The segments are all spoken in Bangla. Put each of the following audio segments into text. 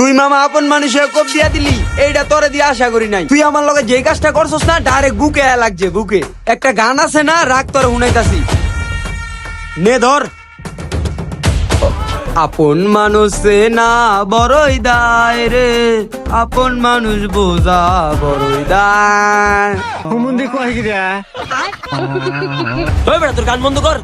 তুই মামা আপন মানুষে কোপ দিয়া দিলি, এইটা তোরে দিয়ে আশা করি নাই। তুই আমার লগে যে কাজটা করছস না, ডাইরেক্ট বুকে লাগছে বুকে। একটা গান আছে না, রাগ তোরে শুনাইতাছি, নে ধর। আপন মানুষ না বড়ই দায় রে, আপন মানুষ বোঝা বড়ই দায়। তোর গান বন্ধ কর।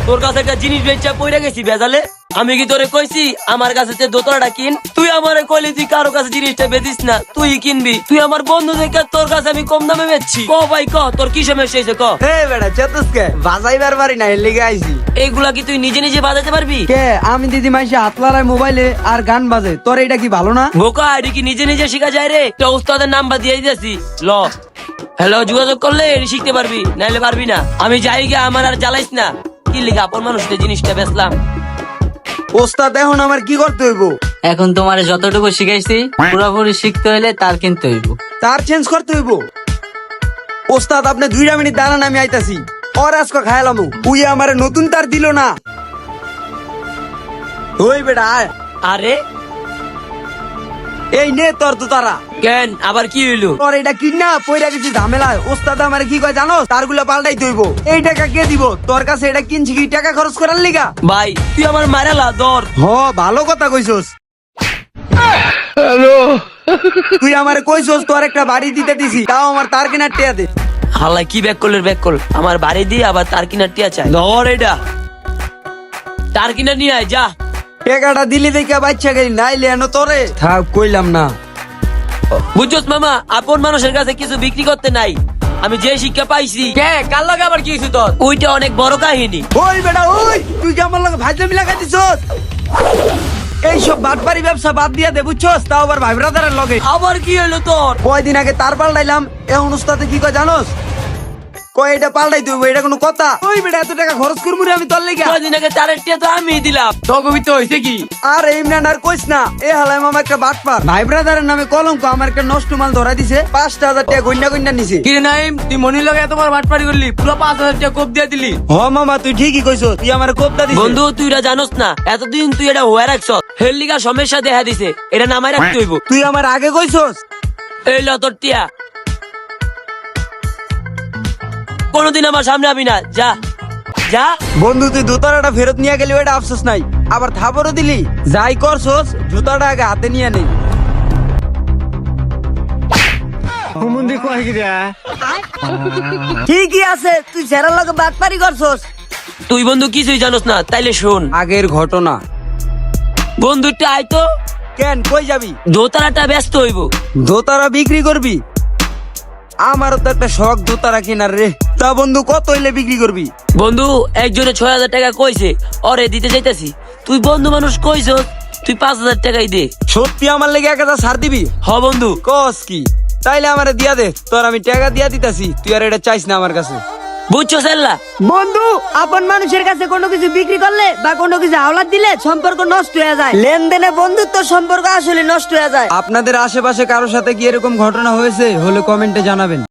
তোর কাছে একটা জিনিস বেচা পইরা গেছি বেজালে। আমি কি তোরে কইছি আমার কাছে যে দোতলাটা কিন? তুই আমারে কইলি তুই কারো কাছে জিনিসটা বেচিস না, তুই কিনবি। তুই আমার বন্ধু দেখে তোর কাছে আমি কম দামে বেচছি। ক ভাই ক, তোর কি সমস্যা হয়েছে ক? হে বেটা চেতসকে বাজাইবার পারি না, এর লেগে আইছি। এইগুলা কি তুই নিজে নিজে বাজাতে পারবি? কে আমি দিদি মাইসে হাত লড়াই মোবাইলে আর গান বাজে, তোর এটা কি ভালো না? বোকা, এটা কি নিজে নিজে শিখা যায় রে? তো উস্তাদের নাম্বার দিয়ে দিয়েছি, ল হ্যালো যোগাযোগ করলে এটা শিখতে পারবি, নাইলে পারবি না। আমি যাই গে, আমার আর জ্বালাইস না। কি লিখা আপন মানুষকে জিনিসটা বেচলাম। ওস্তাদ এখন আমার কি করতে হইব? এখন তোমার যতটুকু শিখাইছি পুরোপুরি শিখতে হইলে তার কিনতে হইব। তার চেঞ্জ করতে হইব? ওস্তাদ আপনি 2 মিনিট দাঁড়ান, আমি আইতাছি। ওর আজকে খাইলাম, উই আমারে নতুন তার দিল না। ওই বেটা আয়। আরে এই নে তোর তো তারা। কেন আবার কি হইলো? তোর এটা কিন না পয়রা কিছু ঝামেলা। ওস্তাদ আমারে কি কয় জানো? তারগুলা পাল্টাইতে হইব। এই টাকা কে দিব? তোর কাছে এটা কিনছি কি টাকা খরচ করার লিগা? ভাই তুই আমার মারালা দর। হ ভালো কথা কইছস। তুই আমারে কইছস তোর একটা বাড়ি দিতে দিছি, তাও আমার তার কেনার টিয়া দে। হালাই কি ব্যাক করলে ব্যাক কল, আমার বাড়ি দিয়ে আবার তার কিনার টিয়া চাই। ধর এটা তার কিনার নিয়ে আয় যা। টাকাটা দিলি দেখে বাচ্চা গেলি, নাইলে এনো তোরে থাক কইলাম না। বুঝছস মামা, আপন মানুষের কাছে কিছু বিক্রি করতে নাই। আমি যে শিক্ষা পাইছি। কে কার লগে আবার কি হইছে তোর? ওইটা অনেক বড় কাহিনী। ওই বেটা ওই, তুই কি আমার লগে ভাইজামি লাগাই দিছস? এইসব বাটপারি ব্যবসা বাদ দিয়া দে, বুঝছস? তাও আবার ভাই ব্রাদারের লগে। আবার কি হলো তোর? কয়দিন আগে তার পাল্টাইলাম, এখন উস্তাদে কি কয় জানোস? কয় এটা পাল্টাই তুই, এটা কোনো কথা? ওই বেটা এত টাকা খরচ করবো রে আমি তোর লেগে? কদিন আগে চারের টিয়া তো আমি দিলাম। তগবি তো হইছে কি? আর এমনি আর কইস না, এ হালাই মামা একটা বাটপার। ভাই ব্রাদারের নামে কলঙ্ক, আমার একটা নষ্ট মাল ধরা দিছে। 5,000 টাকা গন্যা গন্যা নিছে। কি রে নাইম, তুই মনির লগে এত বড় বাটপারি করলি, পুরো 5,000 টাকা কোপ দিয়ে দিলি। হ মামা তুই ঠিকই কইছস, তুই আমার কোপটা দিছিস। বন্ধু তুই এটা জানোস না, এতদিন তুই এটা হয়ে রাখছ। হেললিগা সমস্যা দেখা দিছে, এটা নামাই রাখতে হইব। তুই আমার আগে কইছস। এই ল তোর টিয়া। কোনদিন আমার সামনে আবি না, যা যা। বন্ধু তুই জুতাটা ফেরত নিয়ে গেলি, ওটা আফসোস নাই। আবার থাপড়ও দিলি, যাই করছস জুতাটা আগে হাতে নিয়ে নেই। ঠিকই আছে, তুই ছেড়ার লগে বাটপারি করছস। তুই বন্ধু কিছুই জানোস না, তাইলে শোন আগের ঘটনা। বন্ধুটা আইতো কেন কই যাবি? দোতারাটা ব্যস্ত হইব। দোতারা বিক্রি করবি? আমারও তো একটা শখ দোতারা কেনার রে। তা বন্ধু কত হইলে বিক্রি করবি? বন্ধু একজনে 6,000 টাকা কইছে, ওরে দিতে যাইতাছি। তুই বন্ধু মানুষ কইছ, তুই 5,000 টাকাই দে। সত্যি আমার লেগে 1,000 ছাড় দিবি? হ বন্ধু। কস কি? তাইলে আমারে দিয়া দে, তোর আমি টাকা দিয়া দিতাছি। তুই আর এটা চাইস না আমার কাছে। বুঝছো সেল্লা? বন্ধু আপন মানুষের কাছে কোনো কিছু বিক্রি করলে বা কোনো কিছু হাওলাত দিলে সম্পর্ক নষ্ট হয়ে যায়। লেনদেনে বন্ধুত্ব সম্পর্ক আসলে নষ্ট হয়ে যায়। আপনাদের আশেপাশে কারোর সাথে কি এরকম ঘটনা হয়েছে? হলে কমেন্টে জানাবেন।